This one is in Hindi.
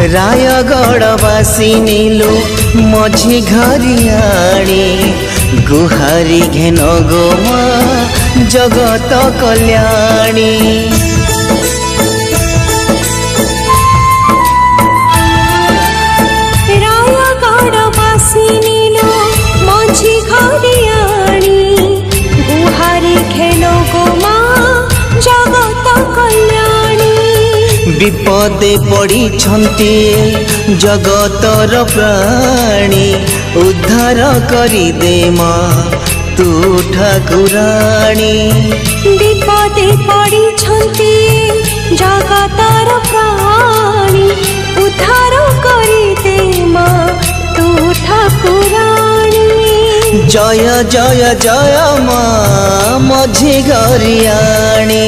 रायगढ़वासी नीलू मझी घरियाणी गुहारी घेन गो माँ जगत कल्याणी। रायगढ़वासी नीलू मझी घरियाणी गुहारी घेन गो माँ जगत कल्याणी। विपदे पड़ी छंती जगतर प्राणी उद्धार करी दे माँ तू ठाकुराणी। विपदे पड़ी छंती जगतर प्राणी उद्धार करी दे माँ तू ठाकुराणी। जय जय जय माँ मझी घरियाणी।